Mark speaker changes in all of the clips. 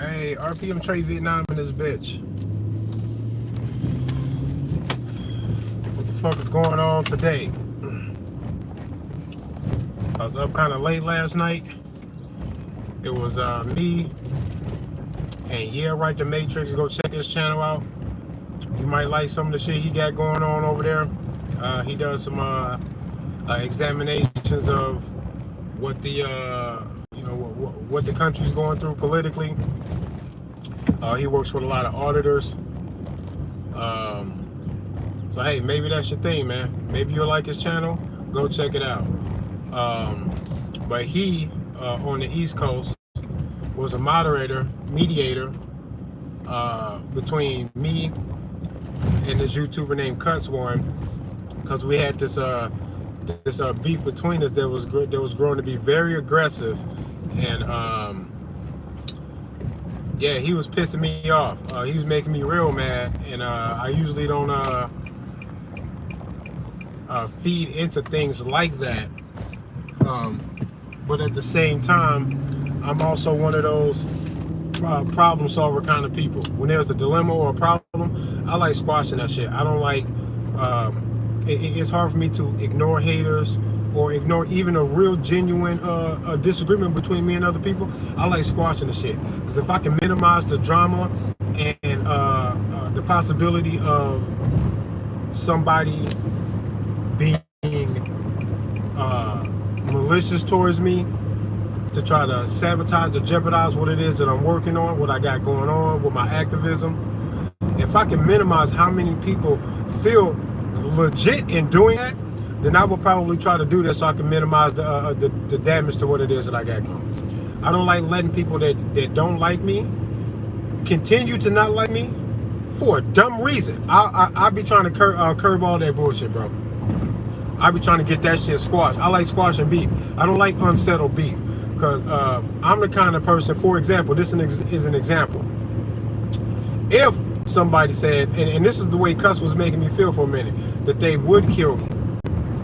Speaker 1: Hey, RPM Trade Vietnam in this bitch. What the fuck is going on today? I was up kind of late last night. It was me and Yeah Right the Matrix. Go check his channel out. You might like some of the shit he got going on over there. He does some examinations of what the what the country's going through politically. He works with a lot of auditors. So hey, maybe that's your thing, man. Maybe you'll like his channel. Go check it out. But he on the East Coast was a mediator between me and this YouTuber named Kutz, because we had this beef between us that was growing to be very aggressive, and yeah, he was pissing me off. He was making me real mad, and I usually don't feed into things like that. But at the same time, I'm also one of those problem solver kind of people. When there's a dilemma or a problem, I like squashing that shit. I don't like, it's hard for me to ignore haters or ignore even a real genuine disagreement between me and other people. I like squashing the shit, because if I can minimize the drama and the possibility of somebody being malicious towards me to try to sabotage or jeopardize what it is that I'm working on, what I got going on with my activism. If I can minimize how many people feel legit in doing that, then I will probably try to do that so I can minimize the damage to what it is that I got going. I don't like letting people that don't like me continue to not like me for a dumb reason. I be trying to curb all that bullshit, bro. I be trying to get that shit squashed. I like squashing beef. I don't like unsettled beef, because I'm the kind of person, for example, this is an example. If somebody said, and this is the way Kutz was making me feel for a minute, that they would kill me,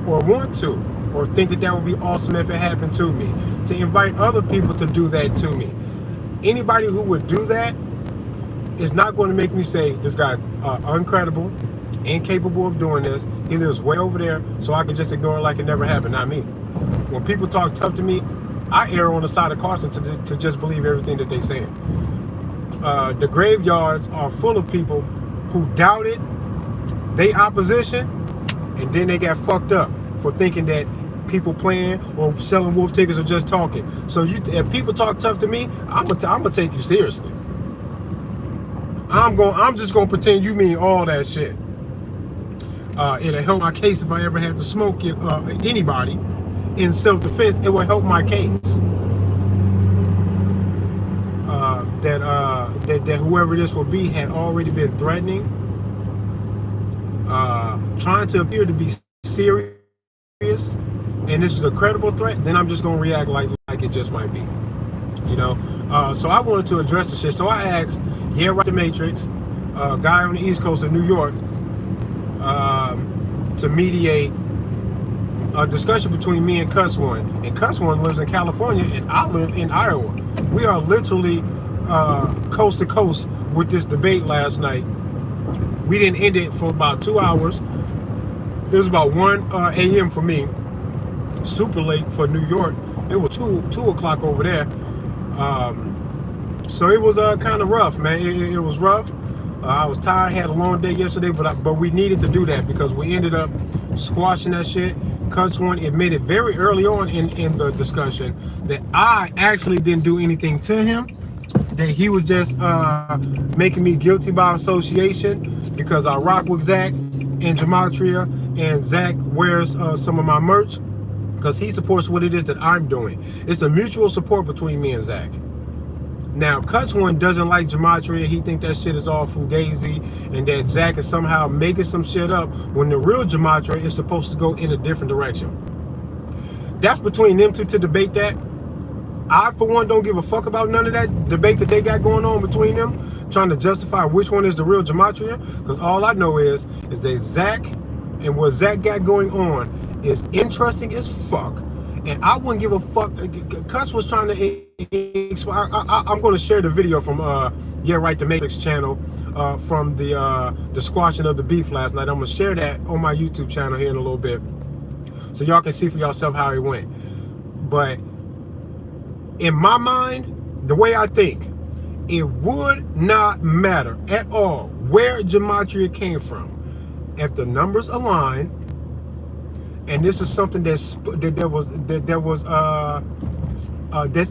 Speaker 1: or want to, or think that would be awesome if it happened to me, to invite other people to do that to me. Anybody who would do that is not going to make me say, this guy's uncredible, incapable of doing this. He lives way over there, so I can just ignore it like it never happened. Not me. When people talk tough to me, I err on the side of caution to just believe everything that they say. The graveyards are full of people who doubted they opposition, and then they got fucked up for thinking that people playing or selling wolf tickets or just talking. So if people talk tough to me, I'm gonna take you seriously. I'm just gonna pretend you mean all that shit. It'll help my case if I ever had to smoke anybody in self-defense. It will help my case. That whoever this will be had already been threatening, trying to appear to be serious, and this is a credible threat. Then I'm just gonna react like it just might be, you know. So I wanted to address the shit. So I asked Yeah Right the Matrix, a guy on the East Coast of New York, to mediate a discussion between me and Kutz. And Kutz lives in California, and I live in Iowa. We are literally coast to coast with this debate last night. We didn't end it for about 2 hours. It was about 1 a.m. for me, super late for New York. It was 2 o'clock over there. So it was kind of rough, man. It was rough. I was tired, had a long day yesterday, but we needed to do that because we ended up squashing that shit. Kutz admitted very early on in the discussion that I actually didn't do anything to him, that he was just making me guilty by association because I rock with Zach and Gematria, and Zach wears some of my merch because he supports what it is that I'm doing. It's a mutual support between me and Zach. Now, Kutz doesn't like Gematria. He thinks that shit is all fugazi, and that Zach is somehow making some shit up when the real Gematria is supposed to go in a different direction. That's between them two to debate that. I, for one, don't give a fuck about none of that debate that they got going on between them, trying to justify which one is the real Gematria, because all I know is that Zach and what Zach got going on is interesting as fuck, and I wouldn't give a fuck. Kutz was trying to I'm going to share the video from Yeah Right, the Matrix channel from the squashing of the beef last night. I'm going to share that on my YouTube channel here in a little bit, so y'all can see for yourself how it went. But in my mind, the way I think, it would not matter at all where gematria came from if the numbers align. And this is something that's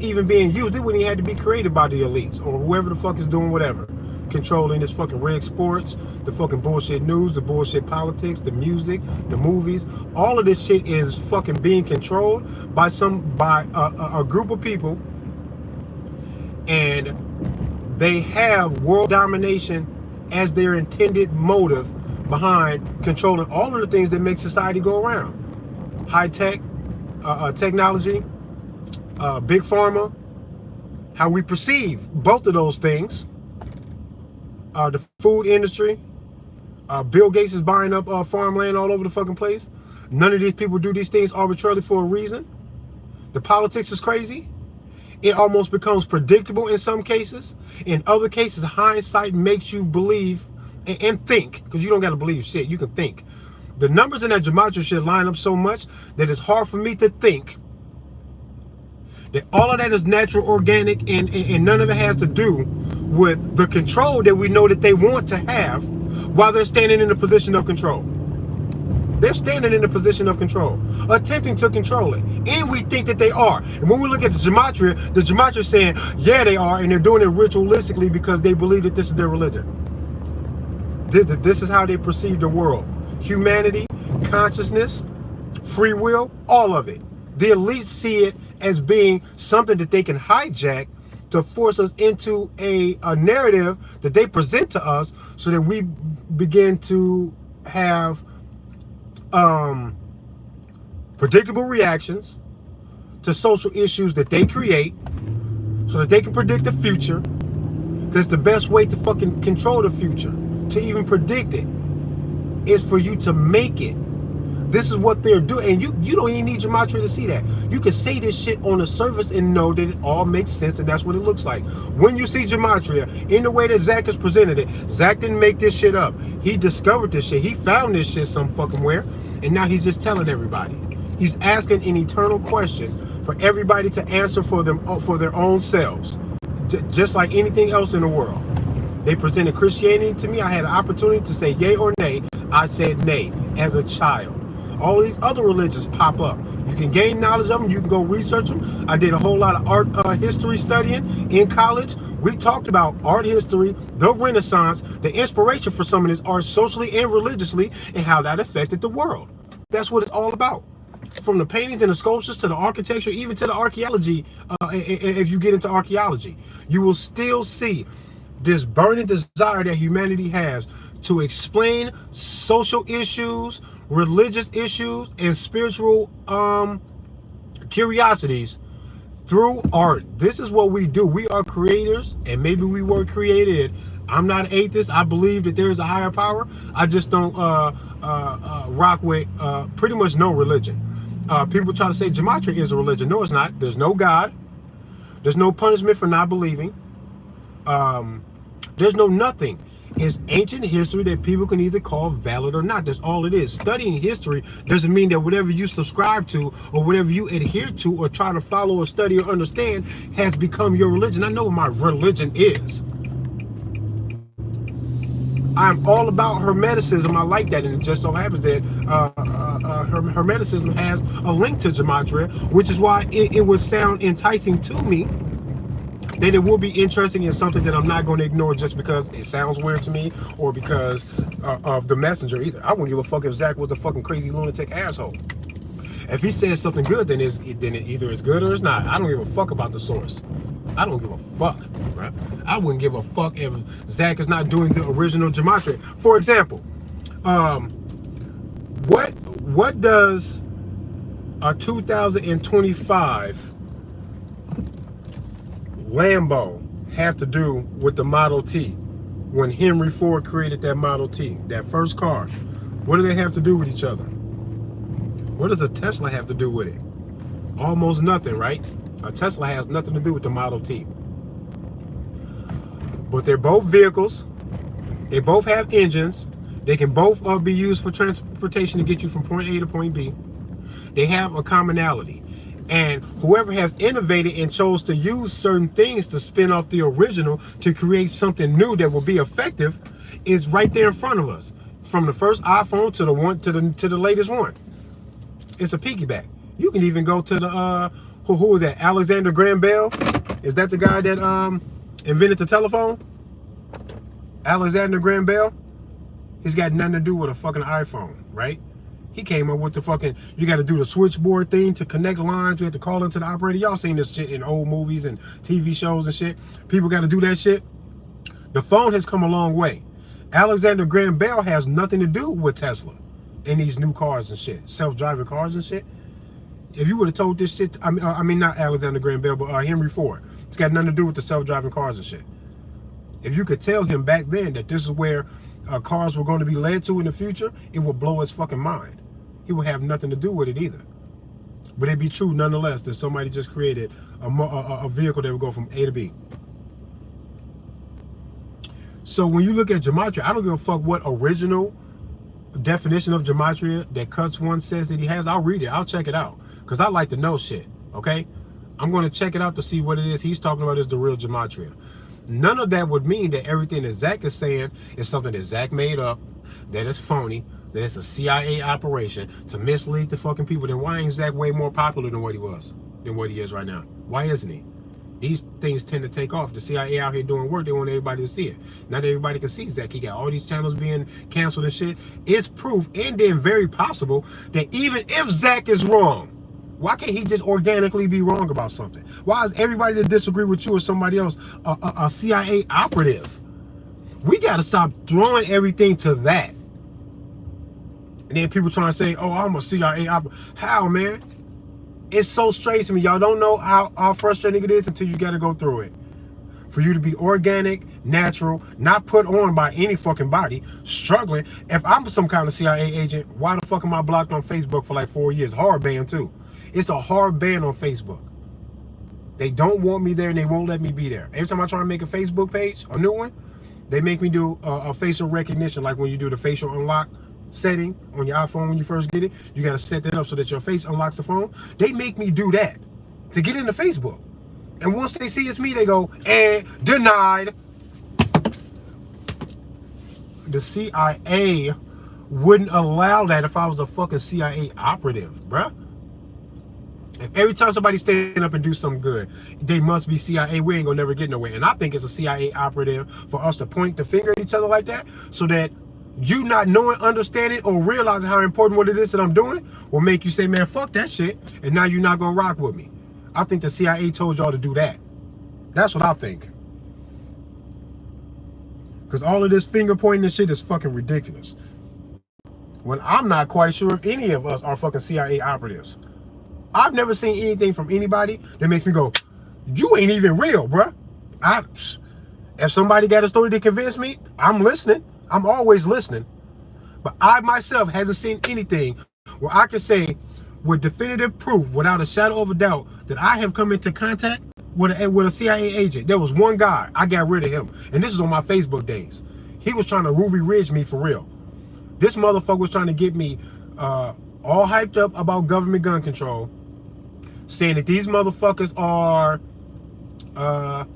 Speaker 1: even being used. It wouldn't even have to be created by the elites or whoever the fuck is doing whatever, controlling this fucking rigged sports, the fucking bullshit news, the bullshit politics, the music, the movies. All of this shit is fucking being controlled by a group of people, and they have world domination as their intended motive behind controlling all of the things that make society go around. High tech, technology, big pharma, how we perceive both of those things, the food industry. Bill Gates is buying up farmland all over the fucking place. None of these people do these things arbitrarily for a reason. The politics is crazy. It almost becomes predictable in some cases. In other cases, hindsight makes you believe and think, because you don't got to believe shit, you can think. The numbers in that gematria shit line up so much that it's hard for me to think that all of that is natural, organic, and none of it has to do with the control that we know that they want to have while they're standing in a position of control. They're standing in a position of control, attempting to control it. And we think that they are. And when we look at the gematria is saying, yeah, they are, and they're doing it ritualistically because they believe that this is their religion. This is how they perceive the world. Humanity, consciousness, free will, all of it. The elites see it as being something that they can hijack to force us into a narrative that they present to us, so that we begin to have predictable reactions to social issues that they create, so that they can predict the future. Because the best way to fucking control the future, to even predict it, is for you to make it. This is what they're doing, and you don't even need gematria to see that. You can say this shit on the surface and know that it all makes sense, and that's what it looks like. When you see gematria in the way that Zach has presented it, Zach didn't make this shit up. He discovered this shit. He found this shit some fucking where, and now he's just telling everybody. He's asking an eternal question for everybody to answer for them, for their own selves, just like anything else in the world. They presented Christianity to me. I had an opportunity to say yay or nay. I said nay as a child. All these other religions pop up. You can gain knowledge of them. You can go research them. I did a whole lot of art history studying in college. We talked about art history, the Renaissance, the inspiration for some of this art socially and religiously, and how that affected the world. That's what it's all about. From the paintings and the sculptures to the architecture, even to the archaeology. If you get into archaeology, you will still see this burning desire that humanity has to explain social issues, religious issues, and spiritual curiosities through art. This is what we do. We are creators, and maybe we were created. I'm not an atheist. I believe that there is a higher power. I just don't rock with pretty much no religion. People try to say gematria is a religion. No, it's not. There's no God. There's no punishment for not believing. There's no nothing. It's ancient history that people can either call valid or not. That's all it is. Studying history doesn't mean that whatever you subscribe to or whatever you adhere to or try to follow or study or understand has become your religion. I know what my religion is. I'm all about Hermeticism. I like that, and it just so happens that Hermeticism has a link to gematria, which is why it would sound enticing to me. That it will be interesting and something that I'm not going to ignore just because it sounds weird to me or because of the messenger either. I wouldn't give a fuck if Zach was a fucking crazy lunatic asshole. If he says something good, then it either is good or it's not. I don't give a fuck about the source. I don't give a fuck, right? I wouldn't give a fuck if Zach is not doing the original gematria. For example, what does a 2025 Lambo have to do with the Model T when Henry Ford created that Model T, that first car? What do they have to do with each other? What does a Tesla have to do with it? Almost nothing, right? A Tesla has nothing to do with the Model T. But they're both vehicles. They both have engines. They can both be used for transportation to get you from point A to point B. They have a commonality. And whoever has innovated and chose to use certain things to spin off the original to create something new that will be effective is right there in front of us. From the first iPhone to the latest one. It's a piggyback. You can even go to the who is that? Alexander Graham Bell? Is that the guy that invented the telephone? Alexander Graham Bell? He's got nothing to do with a fucking iPhone, right? He came up with the fucking, you got to do the switchboard thing to connect lines. You have to call into the operator. Y'all seen this shit in old movies and TV shows and shit. People got to do that shit. The phone has come a long way. Alexander Graham Bell has nothing to do with Tesla and these new cars and shit. Self-driving cars and shit. If you would have told this shit, I mean not Alexander Graham Bell, but Henry Ford. It's got nothing to do with the self-driving cars and shit. If you could tell him back then that this is where cars were going to be led to in the future, it would blow his fucking mind. He would have nothing to do with it either. But it'd be true nonetheless that somebody just created a vehicle that would go from A to B. So when you look at gematria, I don't give a fuck what original definition of gematria that Kutz one says that he has. I'll read it. I'll check it out. Because I like to know shit. Okay? I'm going to check it out to see what it is he's talking about is the real gematria. None of that would mean that everything that Zach is saying is something that Zach made up, that is phony, that it's a CIA operation to mislead the fucking people. Then why ain't Zach way more popular than what he was, than what he is right now? Why isn't he? These things tend to take off. The CIA out here doing work, they want everybody to see it. Not everybody can see Zach. He got all these channels being canceled and shit. It's proof, and then very possible, that even if Zach is wrong, why can't he just organically be wrong about something? Why is everybody that disagree with you or somebody else a CIA operative? We got to stop throwing everything to that. And then people trying to say, oh, I'm a CIA operative. How, man? It's so strange to me. Y'all don't know how frustrating it is until you got to go through it. For you to be organic, natural, not put on by any fucking body, struggling. If I'm some kind of CIA agent, why the fuck am I blocked on Facebook for like 4 years? Hard ban too. It's a hard ban on Facebook. They don't want me there and they won't let me be there. Every time I try to make a Facebook page, a new one, they make me do a facial recognition, like when you do the facial unlock setting on your iPhone when you first get it. You got to set that up so that your face unlocks the phone. They make me do that to get into Facebook. And once they see it's me, they go, and denied. The CIA wouldn't allow that if I was a fucking CIA operative, bruh. If every time somebody stand up and do something good, they must be CIA, we ain't gonna never get nowhere. And I think it's a CIA operative for us to point the finger at each other like that, so that you not knowing, understanding, or realizing how important what it is that I'm doing will make you say, man, fuck that shit, and now you're not gonna rock with me. I think the CIA told y'all to do that. That's what I think. Because all of this finger pointing and shit is fucking ridiculous. When I'm not quite sure if any of us are fucking CIA operatives. I've never seen anything from anybody that makes me go, you ain't even real, bruh. If somebody got a story to convince me, I'm listening. I'm always listening. But I myself hasn't seen anything where I can say with definitive proof, without a shadow of a doubt, that I have come into contact with a CIA agent. There was one guy, I got rid of him. And this is on my Facebook days. He was trying to Ruby Ridge me for real. This motherfucker was trying to get me all hyped up about government gun control, saying that these motherfuckers are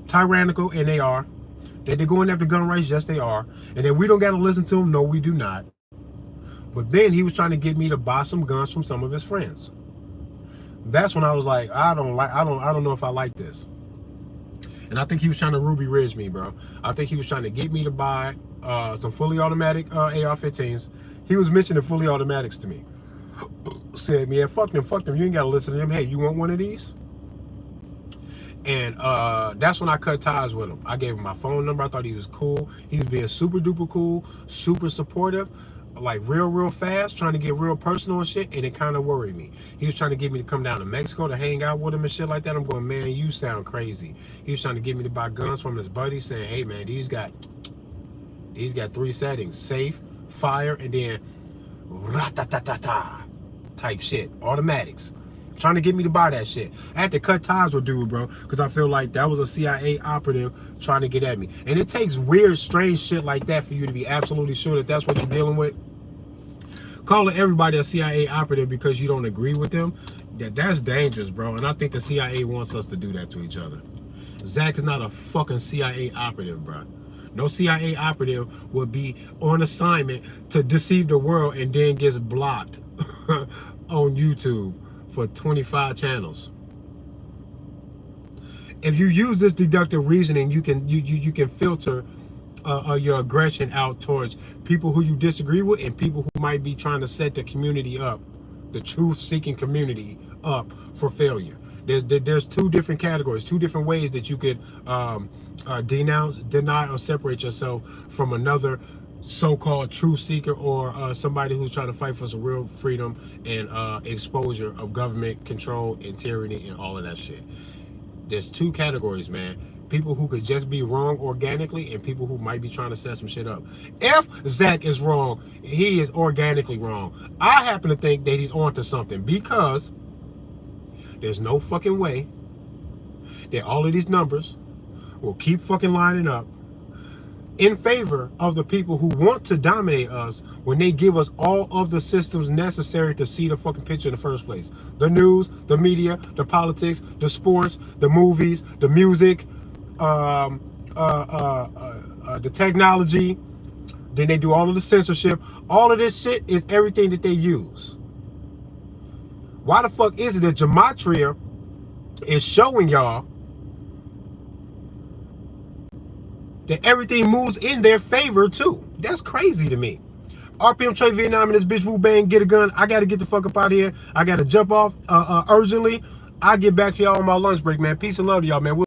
Speaker 1: tyrannical, and they are. That they're going after gun rights, yes they are. And then we don't got to listen to them, no we do not. But then he was trying to get me to buy some guns from some of his friends. That's when I was like, I don't know if I like this. And I think he was trying to Ruby Ridge me, bro. I think he was trying to get me to buy some fully automatic AR-15s. He was mentioning fully automatics to me. Said, man, fuck them. You ain't got to listen to them. Hey, you want one of these? And that's when I cut ties with him. I gave him my phone number. I thought he was cool. He was being super duper cool, super supportive, like real fast, trying to get real personal and shit, and it kind of worried me. He was trying to get me to come down to Mexico to hang out with him and shit like that. I'm going, man, you sound crazy. He was trying to get me to buy guns from his buddies, saying, hey man, these got 3 settings: safe, fire, and then rat-ta-ta-ta-ta type shit, automatics. trying to get me to buy that shit. I had to cut ties with dude, bro, because I feel like that was a CIA operative trying to get at me. And it takes weird, strange shit like that for you to be absolutely sure that that's what you're dealing with. Calling everybody a CIA operative because you don't agree with them, that's dangerous, bro. And I think the CIA wants us to do that to each other. Zach is not a fucking CIA operative, bro. No CIA operative would be on assignment to deceive the world and then gets blocked on YouTube for 25 channels. If you use this deductive reasoning, you can filter your aggression out towards people who you disagree with and people who might be trying to set the community up, the truth-seeking community up for failure. There's two different categories, two different ways that you could denounce, deny, or separate yourself from another so-called truth seeker or somebody who's trying to fight for some real freedom and exposure of government control and tyranny and all of that shit. There's two categories, man. People who could just be wrong organically and people who might be trying to set some shit up. If Zach is wrong, he is organically wrong. I happen to think that he's onto something because there's no fucking way that all of these numbers will keep fucking lining up in favor of the people who want to dominate us when they give us all of the systems necessary to see the fucking picture in the first place. The news, the media, the politics, the sports, the movies, the music, the technology. Then they do all of the censorship. All of this shit is everything that they use. Why the fuck is it that Gematria is showing y'all that everything moves in their favor too? That's crazy to me. RPM Trey Vietnam and this bitch Wu Bang, get a gun. I gotta get the fuck up out of here. I gotta jump off urgently. I'll get back to y'all on my lunch break, man. Peace and love to y'all, man.